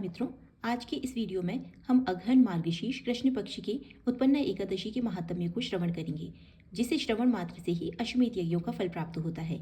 मित्रों, आज की इस वीडियो में हम अघन मार्गशीर्ष कृष्ण पक्ष की उत्पन्न एकादशी के महात्म्य को श्रवण करेंगे, जिसे श्रवण मात्र से ही अश्वमेध यज्ञों का फल प्राप्त होता है।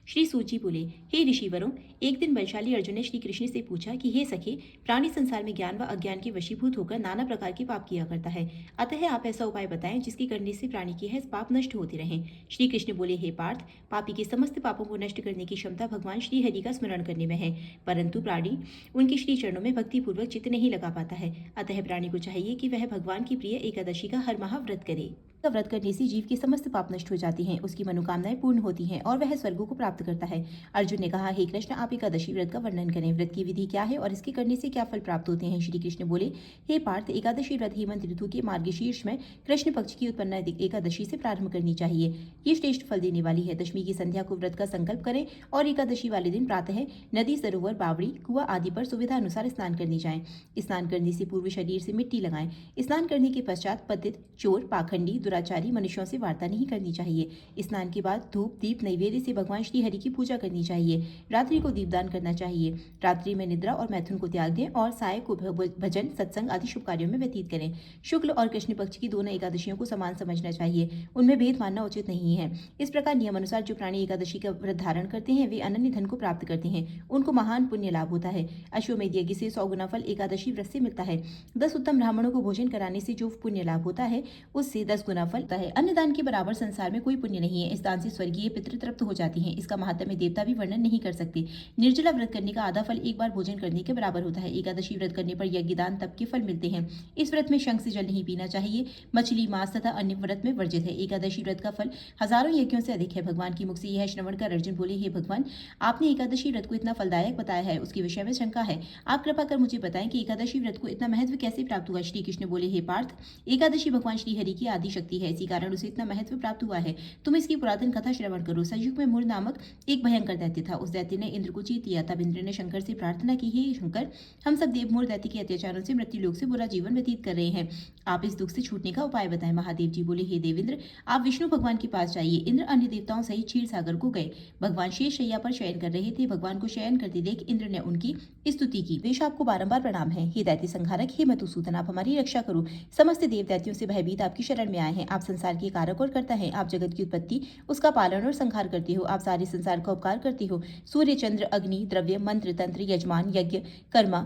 श्री सूत जी बोले, हे ऋषिवरों, एक दिन बलशाली अर्जुन ने श्री कृष्ण से पूछा कि हे सखे, प्राणी संसार में ज्ञान व अज्ञान के वशीभूत होकर नाना प्रकार के पाप किया करता है, अतः आप ऐसा उपाय बताएं जिसकी करने से प्राणी के है पाप नष्ट होते रहें। श्री कृष्ण बोले, हे पार्थ, पापी के समस्त पापों को नष्ट करने की क्षमता भगवान श्री हरि का स्मरण करने में है, परंतु प्राणी उनके श्री चरणों में भक्तिपूर्वक चित्त नहीं लगा पाता है। अतः प्राणी को चाहिए कि वह भगवान की प्रिय एकादशी का हर माह व्रत करे। का व्रत करने से जीव के समस्त पाप नष्ट हो जाती हैं, उसकी मनोकामनाएं पूर्ण होती हैं और वह स्वर्गों को प्राप्त करता है। अर्जुन ने कहा, हे कृष्ण, आप एकादशी व्रत का वर्णन करें। व्रत की विधि क्या है और इसके करने से क्या फल प्राप्त होते हैं? श्री कृष्ण बोले, हे पार्थ, एकादशी व्रत हेमंत ऋतु के मार्गशीर्ष में कृष्ण पक्ष की उत्पन्न एकादशी से प्रारंभ करनी चाहिए। ये श्रेष्ठ फल देने वाली है। दशमी की संध्या को व्रत का संकल्प करें और एकादशी वाले दिन प्रातः नदी, सरोवर, बावड़ी, कुआ आदि पर सुविधा अनुसार स्नान करने जाएं। स्नान करने से पूर्व शरीर से मिट्टी लगाएं। स्नान करने के पश्चात पतित, चोर, पाखंडी, दुराचारी मनुष्यों से वार्ता नहीं करनी चाहिए। स्नान के बाद धूप, दीप, नैवेद्य से भगवान श्री हरि की पूजा करनी चाहिए। रात्रि को दीपदान करना चाहिए। रात्रि में निद्रा और मैथुन को त्याग दें और साय को भजन, सत्संग आदि शुभ कार्यों में व्यतीत करें। शुक्ल और कृष्ण पक्ष की दोनों एकादशियों को समान समझना चाहिए, उनमें भेद मानना उचित नहीं है। इस प्रकार नियमानुसार जो प्राणी एकादशी का व्रत धारण करते हैं वे अनन्य धन को प्राप्त करते हैं, उनको महान पुण्य लाभ होता है। अश्वमेध यज्ञ से 100 गुना फल एकादशी व्रत से मिलता है। 10 उत्तम ब्राह्मणों को भोजन कराने से जो पुण्य लाभ होता है उससे 10 गुना फल होता है। अन्य दान के बराबर संसार में कोई पुण्य नहीं है। इस दान से स्वर्गीय पितृ तृप्त हो जाती हैं। इसका महात्म्य देवता भी वर्णन नहीं कर सकते। निर्जला व्रत करने का आधा फल एक बार भोजन करने के बराबर होता है। एकादशी व्रत करने पर यज्ञ, दान, तप के फल मिलते हैं। इस व्रत में शंख से जल नहीं पीना चाहिए। मछली, मांस तथा अन्य व्रत में वर्जित है। एकादशी व्रत का फल हजारों यज्ञों से अधिक है। भगवान की मुख से यह श्रवण कर अर्जुन बोले, हे भगवान, आपने एकादशी व्रत को इतना फलदायक बताया है, उसके विषय में शंका है। आप कृपा कर मुझे बताएं कि एकादशी व्रत को इतना महत्व कैसे प्राप्त हुआ? श्री कृष्ण बोले, हे पार्थ, एकादशी भगवान श्री हरि की आदि शक्ति है, इसी कारण उसे इतना महत्व प्राप्त हुआ है। तुम इसकी पुरातन कथा श्रवण करो। सयुग में मूर नामक एक भयंकर दैत्य था। उस दैत्य ने इंद्र को जीत लिया। तब इंद्र ने शंकर से प्रार्थना की, हे शंकर, हम सब देव मूर दैत्य के अत्याचारों से मृत्यु लोक से बुरा जीवन व्यतीत कर रहे हैं, आप इस दुख से छूटने का उपाय बताएं। महादेव जी बोले, हे देवेंद्र, आप विष्णु भगवान के पास जाइए। इंद्र अन्य देवताओं सहित क्षीर सागर को गए। भगवान शेष शैया पर शयन कर रहे थे। भगवान को शयन करते देख इंद्र ने उनकी स्तुति की। वेश आपको बारंबार प्रणाम है। हे दैत्य संहारक, हे मधुसूदन, आप हमारी रक्षा करो। समस्त देव दैत्यों से भयभीत आपकी शरण में आए हैं। आप संसार के कारक और कर्ता हैं। आप जगत की उत्पत्ति, उसका पालन और संहार करते हो। आप सारे संसार का उपकार करते हो। सूर्य, चंद्र, अग्नि, द्रव्य, मंत्र, तंत्र, यजमान, यज्ञ, कर्मा,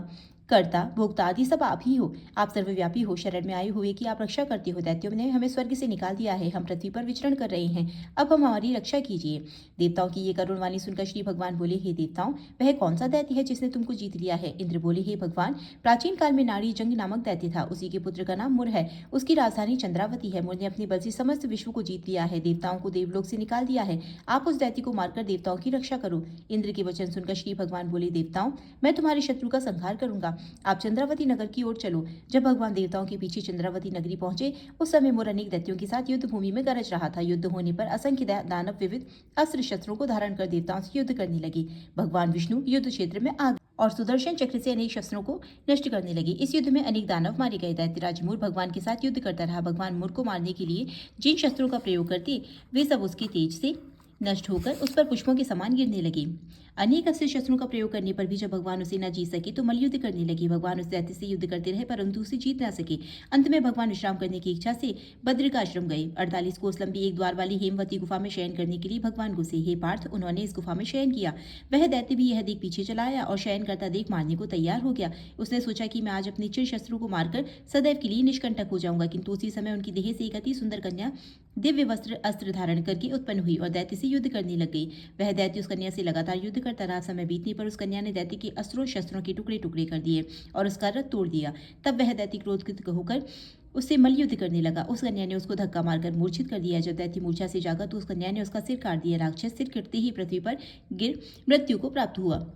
कर्ता, भोक्ता आदि सब आप ही हो। आप सर्वव्यापी हो। शरण में आए हुए की आप रक्षा करते हो। दैत्यों ने हमें स्वर्ग से निकाल दिया है। हम पृथ्वी पर विचरण कर रहे हैं। अब हम हमारी रक्षा कीजिए। देवताओं की ये करुण वाणी सुनकर श्री भगवान बोले, हे देवताओं, वह कौन सा दैत्य है जिसने तुमको जीत लिया है? इंद्र बोले, हे भगवान, प्राचीन काल में नाड़ी जंग नामक दैत्य था। उसी के पुत्र का नाम मुर है। उसकी राजधानी चंद्रावती है। मुर ने अपने बल से समस्त विश्व को जीत लिया है। देवताओं को देवलोक से निकाल दिया है। आप उस दैत्य को मारकर देवताओं की रक्षा करो। इंद्र के वचन सुनकर श्री भगवान बोले, देवताओं, मैं तुम्हारे शत्रु का संहार करूंगा। आप चंद्रावती नगर की ओर चलो। जब भगवान देवताओं के पीछे चंद्रावती नगरी पहुंचे, उस समय मुर अनेक दैत्यों के साथ युद्ध भूमि में गरज रहा था। युद्ध होने पर असंख्य दानव विविध अस्त्र शस्त्रों को धारण कर देवताओं से युद्ध करने लगे। भगवान विष्णु युद्ध क्षेत्र में आ और सुदर्शन चक्र से अनेक शस्त्रों को नष्ट करने लगे। इस युद्ध में अनेक दानव मारे गए। दैत्यराज मूर भगवान के साथ युद्ध करता रहा। भगवान मूर को मारने के लिए जिन शस्त्रों का प्रयोग करते वे सब उसके तेज से नष्ट होकर उस पर पुष्पों के समान गिरने लगे। अनेक अस्त्र शस्त्रों का प्रयोग करने पर भी जब भगवान उसे न जीत सके तो मल्लयुद्ध करने लगे। भगवान उस दैत्य से युद्ध करते रहे परंतु उसे जीत न सके। अंत में भगवान विश्राम करने की इच्छा से बद्रिका आश्रम गए। 48 कोस लंबी एक द्वार वाली हेमवती गुफा में शयन करने के लिए भगवान घुसे। हे पार्थ, उन्होंने इस गुफा में शयन किया। वह दैत्य भी यह देख पीछे चला आया और शयन करता देख मारने को तैयार हो गया। उसने सोचा कि मैं आज अपने चिर शस्त्रों को मारकर सदैव के लिए निष्कंटक हो जाऊंगा, किंतु उसी समय उनकी देह से एक अति सुंदर कन्या दिव्य वस्त्र अस्त्र धारण करके उत्पन्न हुई और दैत्य से युद्ध करने लग गई। वह दैत्य उस कन्या से लगातार युद्ध करता रहा। समय बीतने पर उस कन्या ने दैत्य के अस्त्रों शस्त्रों के टुकड़े टुकड़े कर दिए और उसका रथ तोड़ दिया। तब वह दैत्य क्रोधित होकर उससे मल्लयुद्ध करने लगा। उस कन्या ने उसको धक्का मारकर मूर्छित कर दिया। जब दैत्य मूर्छा से जागा तो उस कन्या ने उसका सिर काट दिया। राक्षस सिर कटते ही पृथ्वी पर गिर मृत्यु को प्राप्त हुआ।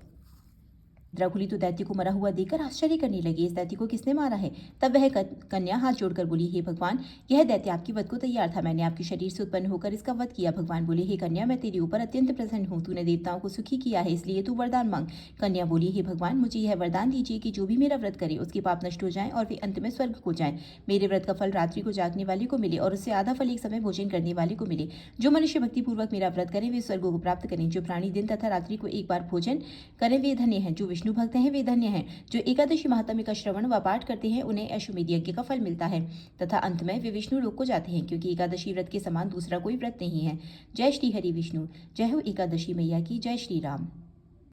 द्रौपदी तो दैत्य को मरा हुआ देखकर आश्चर्य करने लगी, इस दैत्य को किसने मारा है? तब वह कन्या हाथ जोड़कर बोली, हे भगवान, यह दैत्य आपकी वध को तैयार था। मैंने आपके शरीर से उत्पन्न होकर इसका वध किया। भगवान बोले, हे कन्या, मैं तेरे ऊपर अत्यंत प्रसन्न हूँ। तूने देवताओं को सुखी किया है, इसलिए तू वरदान मांग। कन्या बोली, हे भगवान, मुझे यह वरदान दीजिए कि जो भी मेरा व्रत करे उसके पाप नष्ट हो जाए और वे अंत में स्वर्ग को जाए। मेरे व्रत का फल रात्रि को जागने वाले को मिले और उससे आधा फल एक समय भोजन करने वाले को मिले। जो मनुष्य भक्तिपूर्वक मेरा व्रत करें वे स्वर्ग को प्राप्त करें। जो प्राणी दिन तथा रात्रि को एक बार भोजन करें वे धन्य हैं। जो विष्णु भक्त हैं वे धन्य हैं। जो एकादशी महात्म्य का श्रवण व पाठ करते हैं उन्हें अश्वमेध यज्ञ का फल मिलता है तथा अंत में वे विष्णु लोक को जाते हैं, क्योंकि एकादशी व्रत के समान दूसरा कोई व्रत नहीं है। जय श्री हरि विष्णु। जय हो एकादशी मैया की। जय श्री राम।